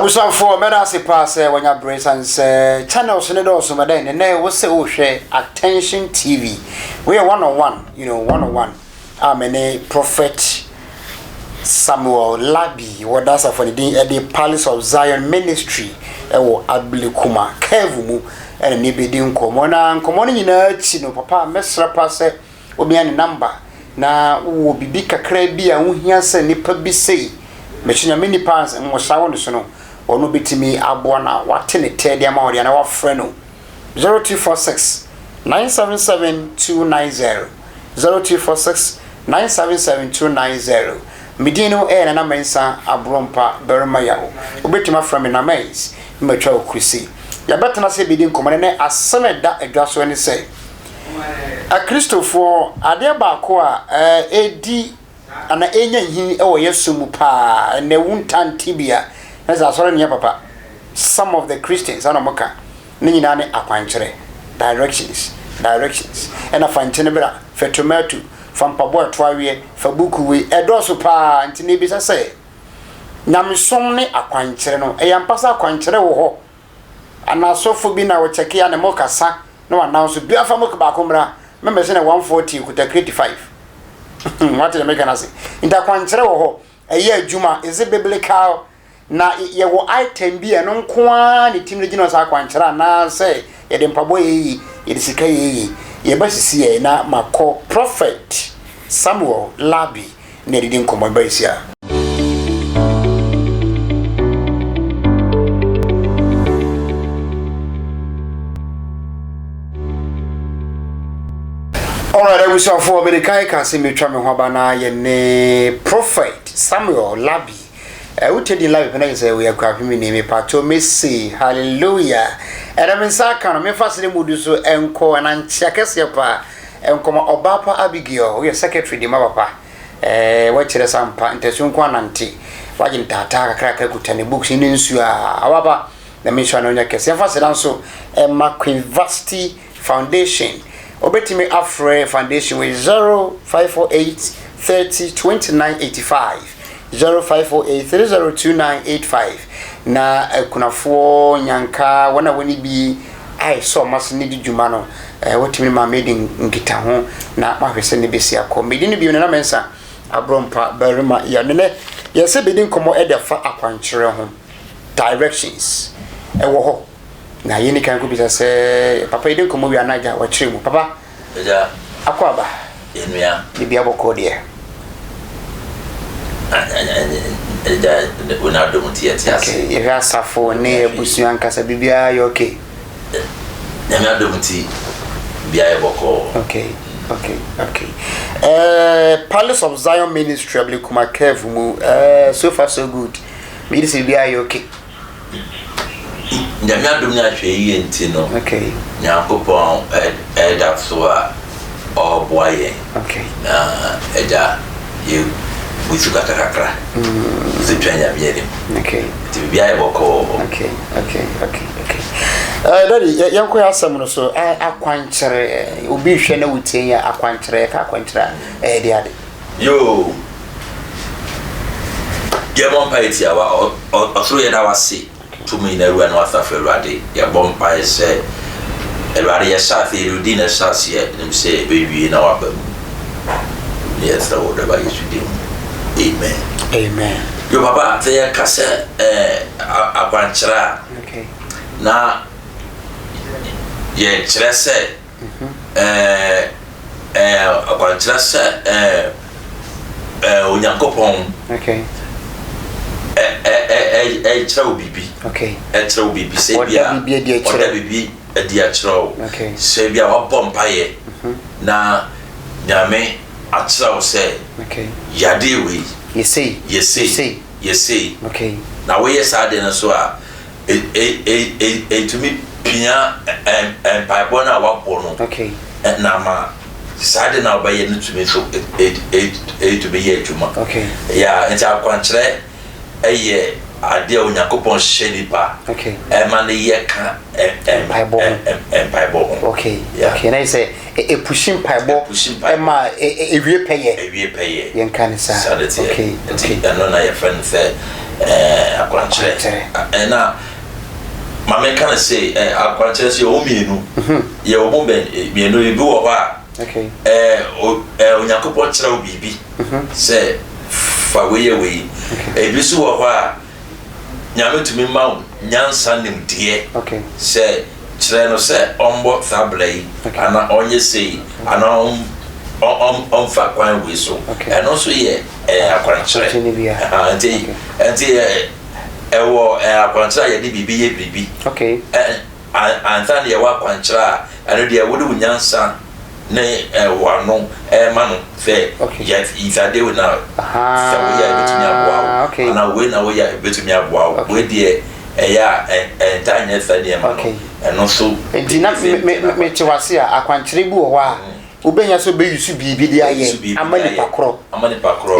Abusan for medasi pass when your brace and say channels in the door so madan and there was say share Attention TV. We are one-on-one, one-on-one. I'm a prophet Samuel Labi, what does for the Palace of Zion Ministry, or Abilikuma, Kevumu, and maybe dim common in papa, Mesra pass will be any number. Now, will be big a crabby and who say nipper be say. Machine many pounds and was sound so or no bit me abona what in it tell amount and our friend 0246 977 290 0246 977 290 Medino air and amensa abrompa bermaya ubetima from in a maze mature kusi ya better not say bidding command as summit that a just when say a Christopher adia bakoa edi ana enya hin e wo yesumu pa ne wuntan tibia as asore ne papa some of the Christians ana moka ne nyina ne akwankyere directions and afankyene bra fetomatu from pabo atwawe fabuku we edoso pa ntine bi sase nyamsom ne akwankyere no e yampasa akwankyere wo ho ana sofo bi na wo cheke ya ne mokasa no announce bi afa moka ba komra membe se ne 140 kuta 35 what the make an say in that kwankyere wo ho eye adwuma is it biblical na ye wo item bi e no nko a ne tim regina sa kwankyere na say ye de mpabo ye ye de sika ye basisi ye na mako prophet Samuel Labi ne de nkomo baisia. Alright, I wish you for the guy can see me try me hobana ye prophet Samuel Labi. We tell the live when I say we are grabbing me name pato Messi. Hallelujah. And I'm in Sakana, me fast the mood so enko and checkers yapa enko Obapa Abigail. We are secretary the mapapa. Watch the sampa intention kwananti. Wajin tata kraka kutani books in insua. Awaba the mission on your case. Fast also Emma Queen Vasti Foundation. Obetime Afre Foundation with 0548 30 29 85 0548 30 29 85 na kunafo nyanka wana woni bi ai so mas ne di djuma no wotimi ma made ngita ho na mahwese ne besi akọ mede ne bi na mensa abrompa berima ya ne yese bedi nkomo edefa akwankyere ho directions wo ho na yeni kan ko bisa se papa ide nkomo wi anaja wa kyeremu papa eja akwaba enua bibia boko de eja una do mutia tiase okay ya safo ne ebusu ankasa bibia yo okay na do muti bia boko okay Palace of Zion Ministry Abilikuma Kevumu so far so good me this bia yo okay nyamia dum nya hwe yi enti no okay nyakopon eda so a oboye okay eda you wisu katakakra zitwanya biere okay tibia eboko okay daddy yanko asam no so akwankyere obi hwe na wutienya akwankyere ka akwankyere de ade yo yemon paiti awa osoro ye na wase tumi na ruwa no asafe ruade ya bompa ese ruade ya safi rudina sasi ya nimse bewie na wabam yes the word by yesu amen yo papa te kase akwankyera okay na ye kyerese akwankyera se onyankopon okay chrawo bibi okay chrawo bibi se bia oda bibi dia chrawo okay se bia wa bompa ye na nyame achrawo se okay yade we you see okay na we yes ade na so a to me pia bible na wa bono okay na ma sade na obaye no to me so to be here tuma okay yeah nti akwankyere eye ade onyankopon shenipa okay ma ne ye ka bible okay okay na say e pushing bible ma ewie peye yen kan sa okay no na your friend say akwanchere na mama kana say akwanchere say o mienu ye o bombe mienu bi wo ha okay onyakopo kire obibi say fa we ebi so wo ha nyame tumi ma nyansa nim de okay say kire no say ombo tablay ana onye say ana fa kwan we so and also ye akwanchere anti ewo akwanchere ye di bibi ye bibi okay antan ye wa akwanchere anu de wo de nyansa ne wano manu fe ye ifade we na so we ya betumi aboa ana we na we ya betumi aboa we de ya entanye fe de ma and also dina me tiwase akwanchere bu wo ha ubenya so be yusu bibi dia ye amani pakro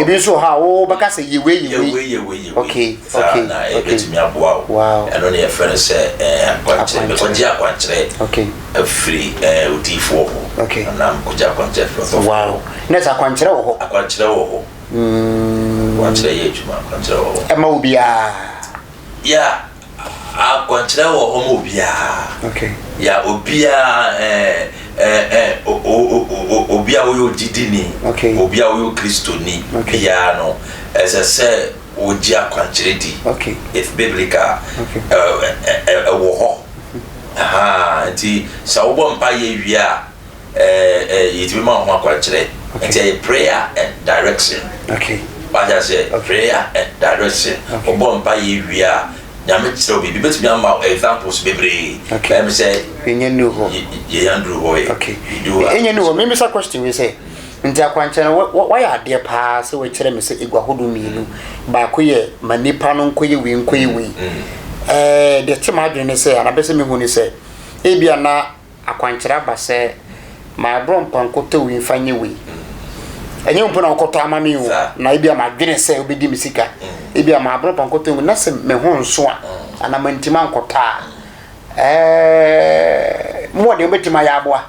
ebi so ha wo baka say yewe okay na betumi aboa wow and on your friend say akwanchere be koja akwanchere okay free utifo okay na koja akwanchere wow nesa akwanchere wo ho akwanchere ye juma akwanchere wo ema obia ya akwanchere wo ho mo obia okay ya obia obia wo didini obia wo kristoni bia no ese se oji akwanchere di okay it's biblical wo ho nti sa wo bompa ye wia yitimi ma ho akwanchere nti prayer and direction okay what I say prayer and direction wo bompa ye wia nyame kire obi betumi ama examples bebre let me say enyenu ho ye andrew boy okay enyenu ho me say question we say nti akwanchere why ade pa se we kire me say egwa hodo mienu ba ko ye manipa no nkoye we de tema adwene say anabese me hu ni say ebia na akwanchere ba say ma bro mpankoto we mfanye we enye mpo na okoto amami wo na ebia ma adwene say obedi misika ebia ma bro mpankoto we na se me ho nso a ana mantima nkota mo de betima ya aboa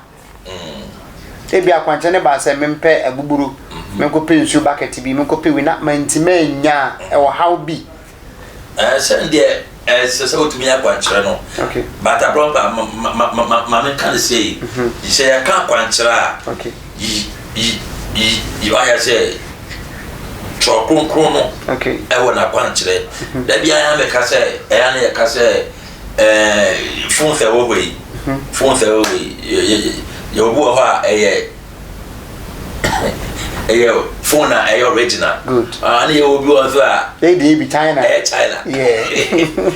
ebia akwanchere ba say mempe agbuburu menkope nsu bucket bi menkope we na mantima nya e wo how bi send so to me akwanchere no okay but abroad ma can say you say I can't akwanchere okay you I say chokronkron okay e wona akwanchere da bia ya me ka say ya na ka say phone se wo we you go ha phone na original good and you will be also they be China yeah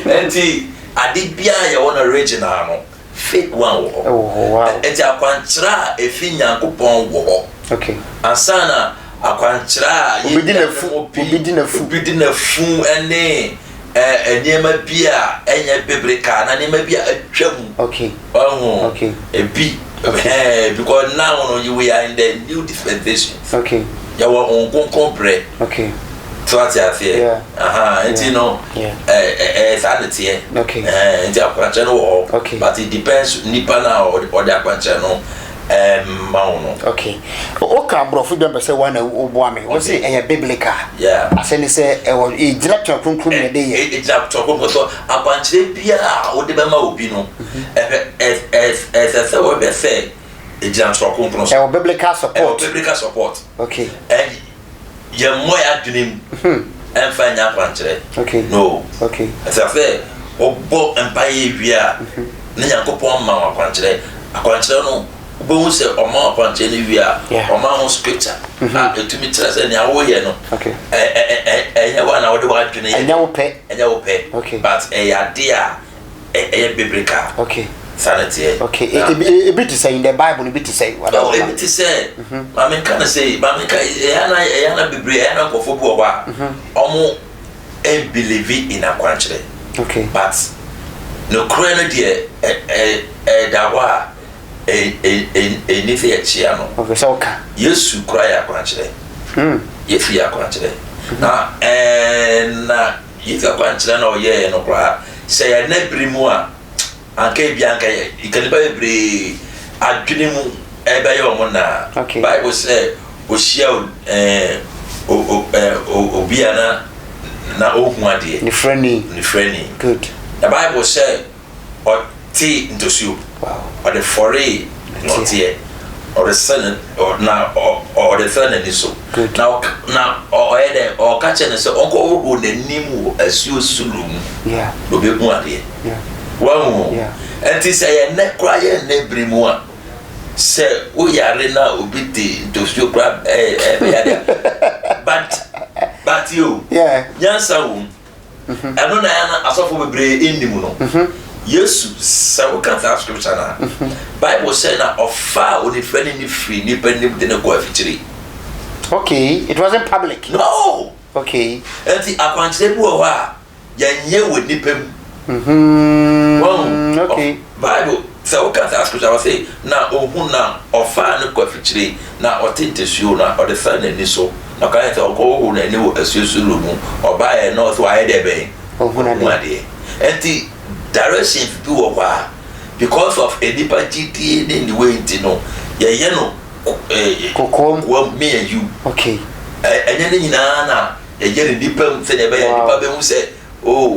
enti ade bia ya wona original no fake one wo oh wow enti akwanchere efi nyankopon wo okay ansana akwanchere obidi na fu ene eniema bia enye biblika na eniema bia atwam okay okay ebi because now you we are in the new dispensation okay ya wa onkonkon bre okay so at here enti no sanity okay enti akwanchere wo but it depends nipa na or the akwanchere no mauno okay oka brofu dem be say wana obo ame we say e biblical yeah aseni say e gira twakunkun me dey e gira twakunkun so akwanchere bia o de be ma obi no say we be say e gira twakunkun so biblical support okay and ye moya adwenem emfa nya akwanchere okay no okay say obo empire wia na nyankopon ma akwanchere no bo se oma akwanchere ni wia oma ho scripture etumi trase ni awoye no okay enya wana wo de wa adwene enya wo pe okay but ya dia biblical okay sanity okay a bit to say in the bible a bit to say what a bit to say mama can say mama yana bible yana ko fo bo wa omo believe in akwanchere okay but no crane there da wa anything ya chia no okay so ka yesu kura ya akwanchere yesu ya akwanchere na yesu akwanchere na oye no kura say ya na brimu a anke bianka ikanipa bebre adwene mu ebe ye omo na bible say oshia obiana na ohun ade ni friendly good the Bible say or tea into soup or the foray not here or the son or now or the son and so now or either or catch and say uncle who the name as you sulum will be one day one and this say a neck cry and every one say we are now obiti to soup but you yansa I don't know asofo bebre ennim no yesu sa wo kan ta scripture na bible say na ofa o ni friend ni free ni penim de ne go afichiri okay it wasn't public no okay enti akwanchire bu o ha yanye wo ni pem okay bible sa wo kan ta scripture say na ohun na ofa ne go afichiri na otintesio na o de fa na ni so na ka ete oko na ni wo asusu lumu oba e north wa e de ben ohun ade enti direction fi wo kwa because of a deeper GT in the way you know ye no kokom me and you okay enye ni nyina na ye ye deeper say dey be deeper be hu say oh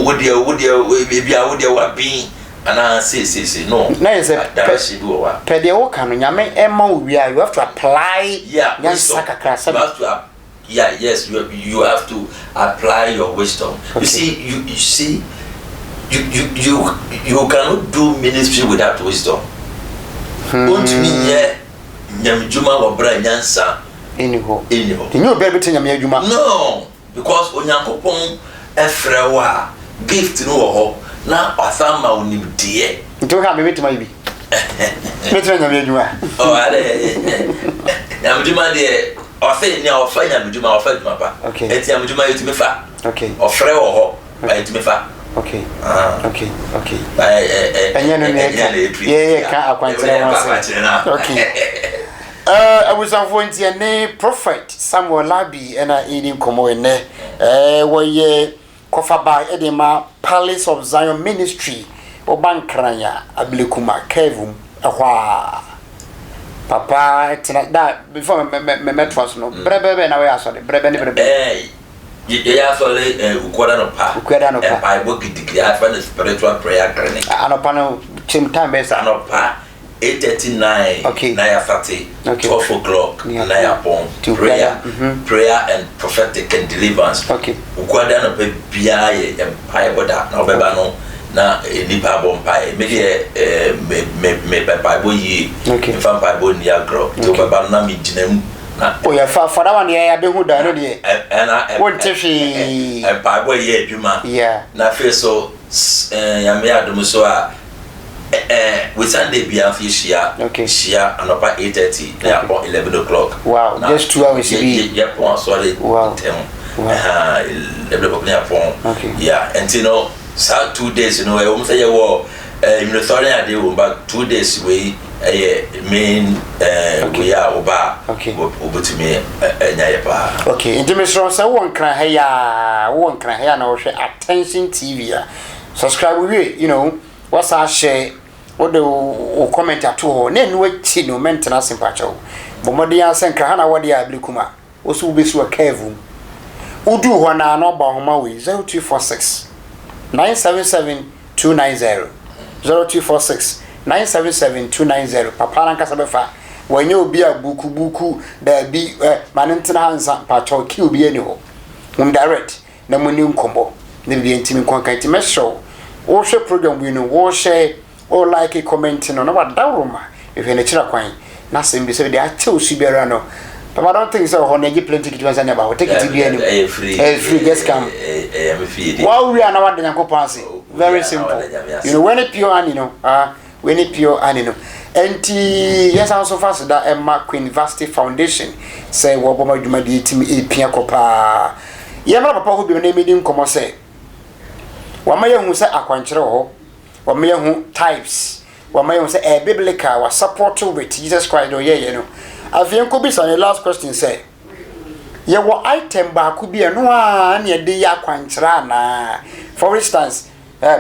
wo dey bia wa bin ana say no na is a direction bi wo wa per dey wo kan nyame e ma wo wia you have to apply wisdom you have to apply your wisdom you see you cannot do ministry without wisdom. Don't mean yeah nyamjuma wa bra nyansa anyhow you be better nyame adwuma no because onyankopon efrewa gift no ho na asama onimdie nto ka me betima ibi better nyame adwuma oh ale nyamjuma de ofe ni ofa nyamjuma ofa adwuma pa eti nyamjuma yetime fa okay ofrewa ho yetime fa okay anya no ne ka akwantere wanse okay abusanfo ntie ne prophet Samuel Labi ena edin komo ene woye kofa ba edema Palace of Zion Ministry obankranya ablekuma kevum ehwa papa tina da before me metwas no brebe na we asode brebe ne brebe ya sole ukwada no pa Bible gidigidi afa na spiritual prayer clinic anopa no chim time besa anopa 8:39 na ya 12 o'clock na ya pon prayer and prophetic and deliverance ukwada no pa bia ye Bible da na obeba no na nipa bompai me me Bible yi infam Bible ni agro to obeba na me ginam oh yeah for that one yeah be hu da no de won tefi Bible ye adwuma na fe so ya me adum so a we Sunday bia fi shia anopa 8:30 na upon 11 o'clock wow just 2 hours be yeah pon sorry wow 11 o'clock na pon yeah and you know so 2 days you know we say you wo sorry I dey about 2 days we main we are oba obutumi enya ye pa okay intimation say won kran ha na wo hwe Attention TV subscribe we you know what's our share what the comment ato ho na enu achi no maintenance mpacho bomodi ansen kran ha na wo dia ablekuma osu besu akavum udu ho na no ba homa we 0246 977 290 0246 977 290 papa ranka sabefa wanye obi abuku da bi manentina hansa pacho ki obi ani ho direct na muni nkombo ne bi ntimi konkan ti mesho wo hwe program we no wo share o like comment no na wadawroma if ene kira kwan na sem bi se de ache osubiara no papa don't think so ho na gi plenty kit wan about take it bi ani free just come wow we are na wad nyankopon very simple you know when it pure ani no when it pure ani no enti yes also fast that Emma Queen University Foundation say wo boma dwuma de timi epia kopa ye mara papa ho bi na emedi nkomo say wa maye hu say akwankyere ho wa maye hu types wa maye hu say biblical wa support with Jesus Christ do ye no afien ko bi say the last question say ye wo item ba ku bi eno a na ye de ya akwankyere na for instance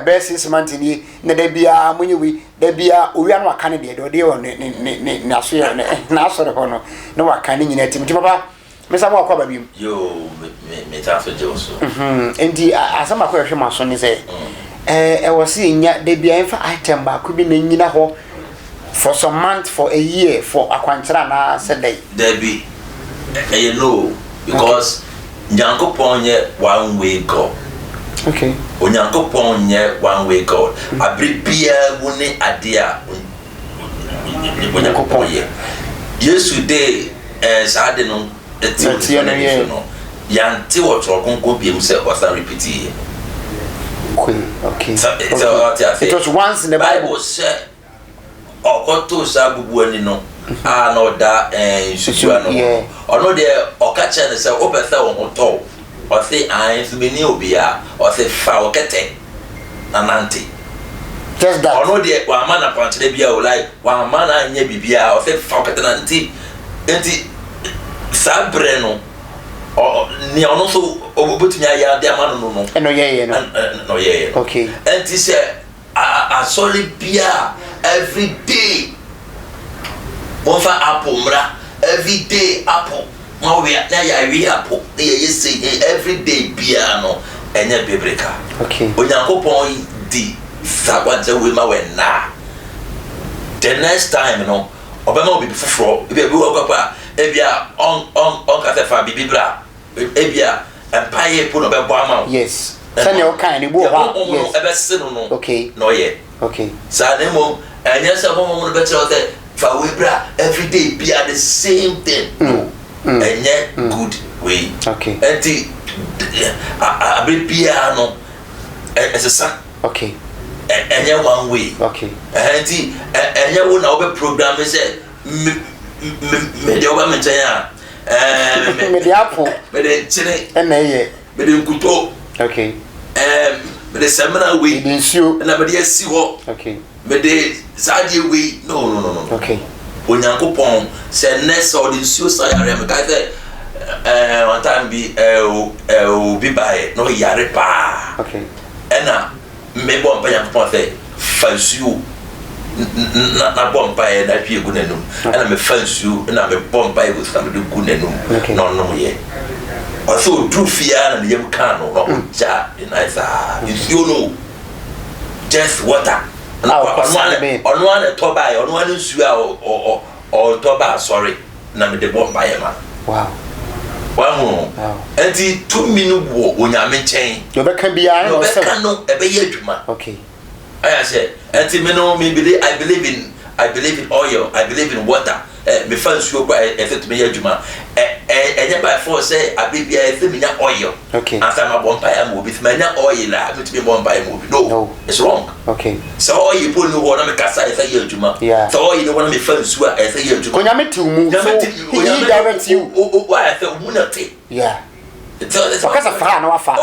basis mantini na da bia munyewi da bia owia no aka ne de o de o ne aso ye na aso re ho no na waka ne nyina tim papa Mesa mo akwa ba biem. Yo me ta so je so. Enti asama ko hwe maso ni say e wo se nya de bia enfa item ba ko bi na nyina ho for some month, for a year, for akwanchira na said day. There be you know because Nyankopon ye one way God. Okay. Onyankopon ye one way God. Abri bia woni ade a Onyankopon ye. Yesu de saade no eti no yanti wo tro konko biem se wasa repeat here. Okay. So it was once in the Bible said okoto sa bubu ani no no da susu ano ono de okache ne se opese wo hoto o se an su beni obia o se fa okete nanante just that ono de wa mana panche bia o like wa mana anya bibia o se fa okete nanti enti sa bre no o ni ono so obotunya ya de amano no no ye no ye okay enti se a solid bia every day one for apple mra every day apple now we are apple they say every day bia no enye bebreka okay Onyankopon di sagwaje we ma we na the next time no obema obi fufuro ebi wo papa ebia on ka se fa bibibra ebia empire po no be bo ama yes send your kind ni bo ha yes ebe se no okay no ye okay sa nemo enya se ho mo better say fa we bra every day be the same thing enye good way okay enti abi bia no esesa okay enye one way okay enti enye wo na obe program say me de oba menchanya me de apple me de chine na ye me de nkuto okay me de semina way me nsuo na me de asi ho okay me de sadie way no okay Onyankopon say next or the nsuo sayare me ka say one time be bi bae no yare pa okay ena me bo mpa Nyankopon say fa nsuo na bo mpa e na twie gu nanum ena me fa nsuo na me bo mpa e go sa me gu nanum no ye also do fear na yem kan no ja nice nsuo no just water ono ane toba e ono ane nsuo a o toba sorry na me de bo mpa e ma wow wow enti 2 minutes wo onyame chen you be can be I no be kan no e be ye adwuma okay I say enti me no me believe I believe in oil I believe in water me fan nsuo kwa e se to me ye adwuma enye by force say abibia e se me nya oil okay asa ma bo mpa ya mo bi se me nya oil la me to me bo mpa ya mo bi no it's wrong okay so oil po ni wo na me kasa e se ye adwuma so oil ni wo na me fan nsuo e se ye adwuma konya me ti mu so he direct you why say mu na te yeah it's okasa fa na wafa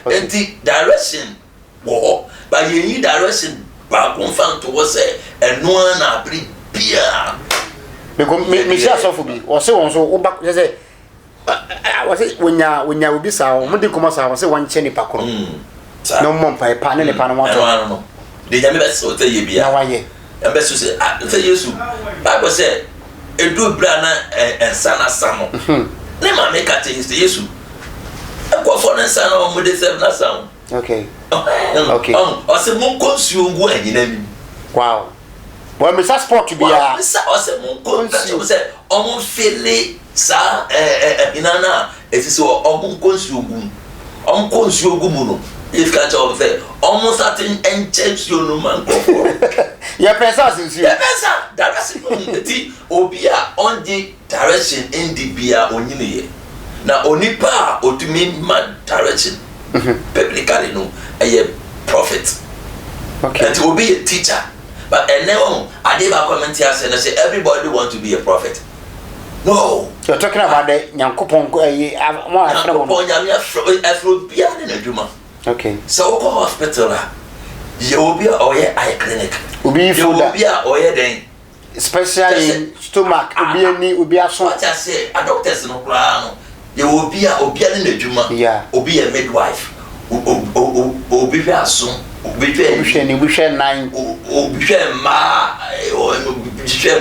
enti direction wo but you need direction ba confront to say eno na abri bia me share so for bi o se won so o ba say o se wonya obi sa o mo de komo sa o se wan che ni pakoro no mo mpa pa ne pa no mo to no de jame be so te ye bia na wa ye e be so say Yesu Bible say edu bra na ensa na sa no ne ma me ka te Yesu e ko fo na ensa na mo de serve na sa okay o se mo konsuo ngu anyina mi wow well me sport to be a o se mo konsuo say o mo fele sa inana eti so o mo konsuo ngu mu no if catch up say almost certain enchantio no man go for ya pesa since ya pesa direction eti obia on the direction in the bia onyine ye na onipa otumi ma direction biblically no a prophet okay and to be a teacher but now I did comment here say everybody want to be a prophet. No, you're talking about the Nyankopon more afro bia na adwuma. Okay. So go hospital you will be oye eye clinic. Ubi you will be oye den especially stomach ubi ani ubi aso. What I say a doctors no plan. You will be na adwuma. Yeah. Obi a midwife. Obi be aso. Obihwe ni obihwe nan. Obihwe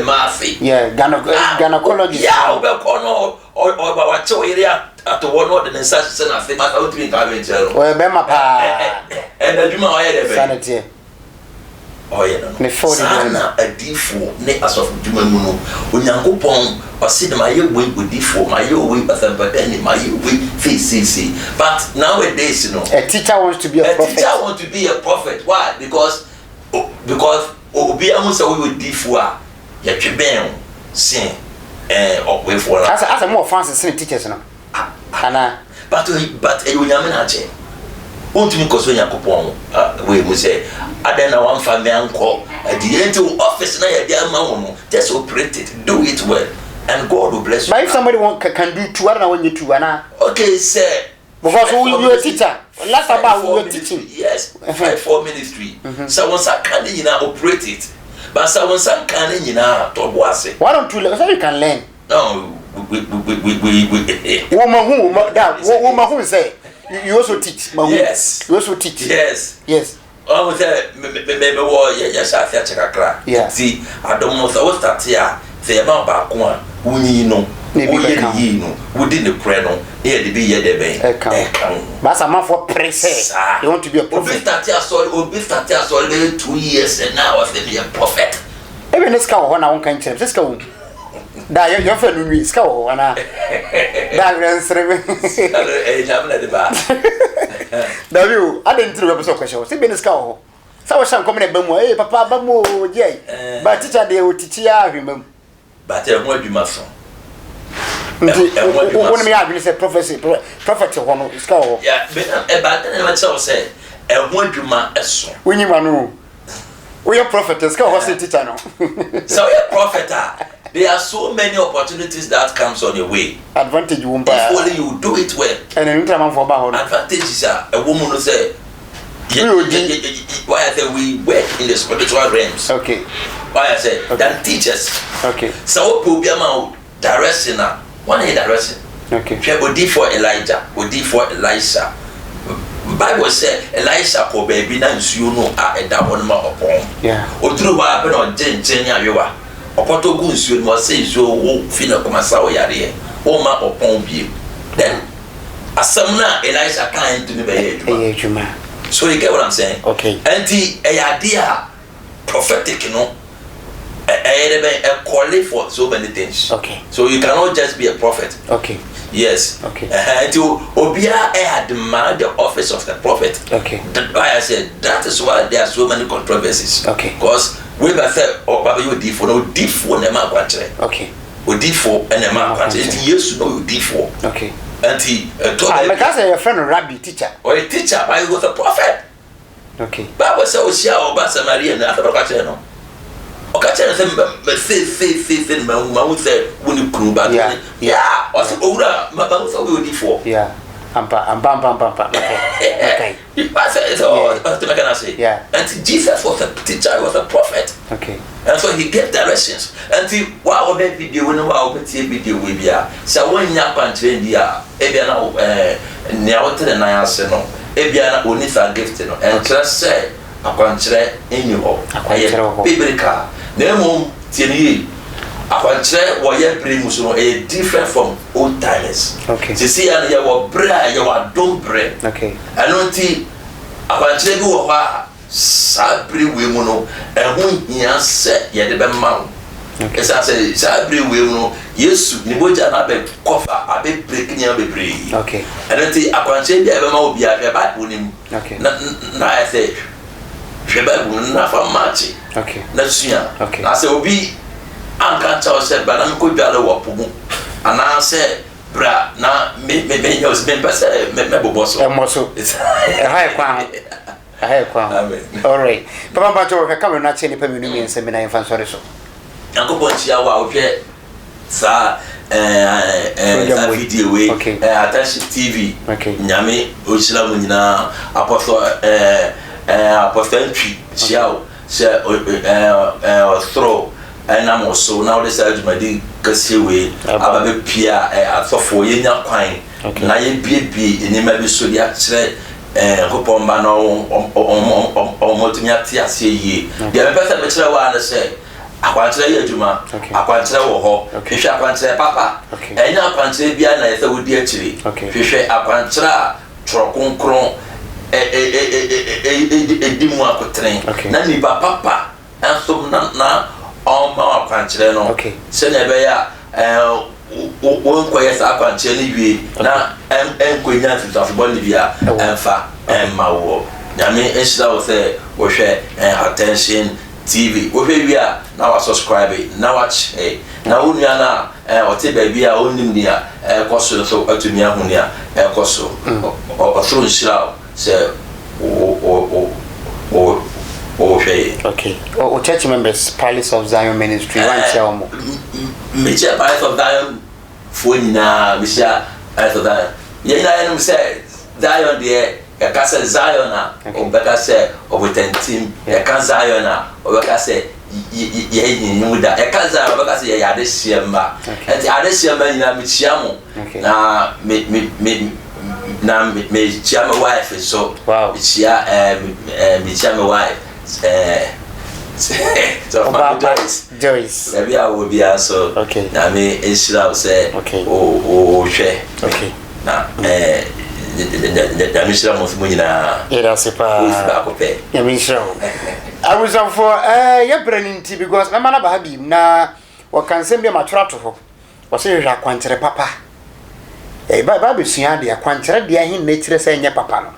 ma fi. Yeah, gynecologist. Yeah, obekono o wa che area ato wono de nsa se na fi ma o tiri ka venture. O be ma pa. And adwuma o ye de be. Sanity. Oh yeah, no. Ne for na adifo ne asofu dwuma mu no. Onyankopon o se de ma ye we odifo, ma ye we basambadani, ma ye we face. But nowadays, you know, a teacher wants to be a prophet. A teacher wants to be a prophet. Why? Because obi amusa we odifo a ya tweben sin way for as a more fancy sin teachers no. Kana but e onyame na che. Ontumi koso yakopon we mu say adena one family anko the into office na ya dia ma wo just operate it, do it well, and God will bless you. But if somebody can do two, I don't know when you two ana. Okay, sir. Because you a teacher. Last about we were teaching. Yes, 5-4 ministry. So once I can operate it. But so once I can to boase. Why don't you learn? So you can learn. No, we woman who say you also teach. Yes. You also teach. Yes. Yes. Oh, me wo ya sha fia chekakra. See, I don't know so start here. Say ma ba ko a unyi no. Yi no. Wudi ne kure no. E de be ye de ben. E kan. But some for press. You want to be a prophet. Obi start here so 2 years and now I say a prophet. Even this cow ho na won kan kire. This cow. Da your friend we ska ho na. Da grensere. Jamna de ba. Daviu, I didn't throw up so question. See business ska ho. Sa wo shan come na bamu. Eh papa bamu je. But teacher dey o teach ya hwemam. But e mo adwuma so. When me have say prophet ho no ska ho. Yeah, but na tell say e ho adwuma eso. When you manu. We are prophet ska ho say teacher no. So you prophet there are so many opportunities that comes on your way. Advantage you won't buy. If only you do it well. And then you for about advantages are a woman who say why I say we work in the spiritual realms. Okay. Why I say than teachers. Okay. So people direction now. One is direction. Okay. We did for Elijah. We did for Elisha. Bible say Elisha ko baby na nsuo no a eda won ma opon. Yeah. Oduru wa be no jenjen ayewa. Opoto gu nsuo no say nsuo wo fi na komasa wo yare. Wo ma opon bie. Then asam na Elisha kan to me be edwuma. So you get what I'm saying? Okay. Enti eyade prophetic no a calling for so many things. Okay. So you cannot just be a prophet. Okay. Yes. Okay. To Obia demand the office of the prophet. Okay. Why I said that is why there are so many controversies. Okay. Because we have said, oh, Baba, you D4, no D4, ne ma kwantre. Okay. O D4 and ne ma kwantre. Enti yes, no D4. Okay. Enti I say your friend rabbi teacher. Or a teacher, but you was a prophet. Okay. Bible says Oshia or Samaria and after kwantre no. Okache say ma who say when you crew back. Yeah. Or say owura ma ba so we D4. Yeah. Ampa. Okay. So what can I say? Yeah. And Jesus was a teacher, he was a prophet. Okay. And so he gave directions. And see, wow, that video, when I open the video with you, so when you are trained here, Ebiana, Niauta and I answer no, Ebiana Unisa gifted, and just say, I can't try in you all. I biblical. Nemo, Tieni. I can't try what you bring a different from old timers. Okay. To see, and you are bread, you are don't bread. Okay. I don't think I can't tell you what. Sabri we mono ehun hian se ye de be ma. Okay. Esa say sabri we no Yesu ni boja na be kofa abe break nya be break. Okay. Anati akwanche bia be ma obi a Bible nim. Okay. Na I say Bible na fa match. Okay. Na sua. Okay. Na say obi anka cha o se ba na ko bia le wo pomu. Ana say bra na me nyos me pese me boboso. Emoso. Ehai kwa. Amen. All right. Papa Bato, ka come na che ni pa menu mi nse me na infan sorry so. Yankopon chia wa ohwe sa video we Attention TV. Okay. Nyame ochira mu nyina apostle ntwi chia o se throw na mo so now this adumadi kase we ababe pia asofo ye nya kwan na ye biebie enima bi so dia kire kopomba no omotumia ti ase yi de me pese me kire wa na se akwantere ye adwuma akwantere wo ho hwehwe akwantere papa enya akwantere bia na yese wodi akiri hwehwe akwantere trokonkron edimu akotren na ni papa enso na ma akwantere no se na be ya won koye sa akwantere ni wie na enkonya fitafo ni bia emfa emmawo nyame ehira wo se wo hwe attention TV wo hwe wia na wa subscribe na watch na wonua na ote ba bia onim dia koso so atumi ahunia koso o so nhira se o hwe okay o church members Palace of Zion Ministry one tell mo me che Palace of Zion fonina me sha Palace of Zion ye na enum se Zion de ya kase Zion na obeka se obotentim ya kan Zion na obeka se ye nyimuda ya kan Zion obeka se ya de siemba enti ade siemba nyina me chiamo na me chiamo wife so me chia me chiamo wife so Joyce maybe I will be also na me ensure say o hwe na the mission of Munina. Era sepa. Ya mission. I was for ya branding tea because my man Bahabi na wakanse bia matwa to ho. Wo se hwa kwantere papa. Ba be sua de kwantere de ahin na tire se nya papa no.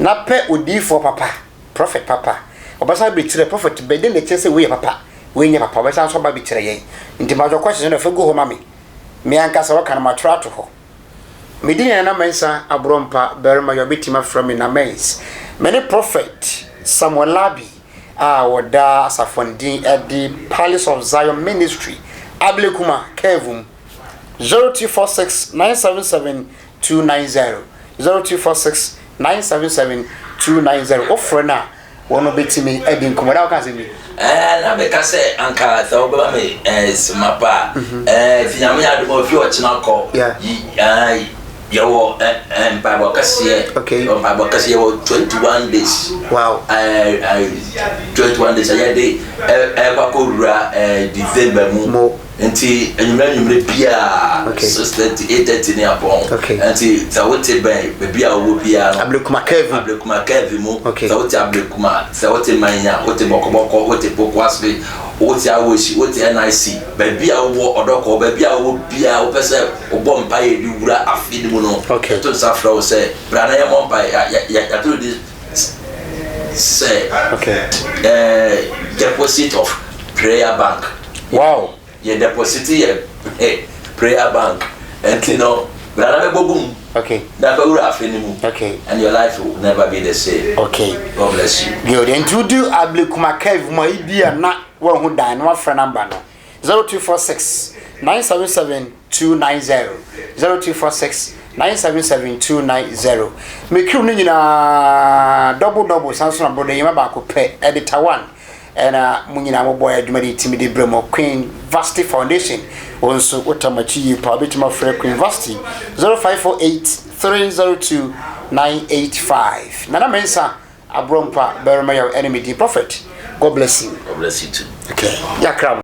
Na pe odi for papa, prophet papa. Obasa be tire prophet be de na chese we papa. We nya papa obasa so ba be tire yen. Nti ma jo kwese no fa go ho mami. Me anka se wakan matwa to ho. Medina na mensa abrompa berma yobitima from in amaze. Many prophet Samuel Labi woda asafondin at the Palace of Zion Ministry. Ablekuma Kevum 0246977290 0246977290 ofrena wono betimi edin komoda okazemi na be ka se anka so ba me smapa finyame ya do fi o china ko yo Bible Cassia, Bible Cassia 21 days. Wow. 21 days. I had December mo. Until you Pia 6:38 in upon. Until Sawote Bay, maybe I will be a Ablekuma Kevi mo. Sawote Ablekuma, Sawote Mania, Ote Bokoboko, Ote Pokwasby, Ote Awish, Ote NIC, maybe I will or maybe I will be a person or bomb pie, you would have feed mono. To Safra say, Brana Mompire, I told this say, deposit of prayer bank. Wow. Ye deposit here prayer bank and you know Brana Boom. That will have and your life will never be the same. God bless you. Good. And to do Ablekuma Kev my dear not one who died, one friend number 0246 977-290 0246-977-290. Make you double Samson and Brother Yamabako pay editor one. And Munina boy admit timid Bremo Queen Vasti Foundation also Otamachi Pabitima Free Queen Vasti 0548-302-985. Nana Mensa Abrompa Bermayo enemy the prophet. God bless you. God bless you too. Okay. Yakram.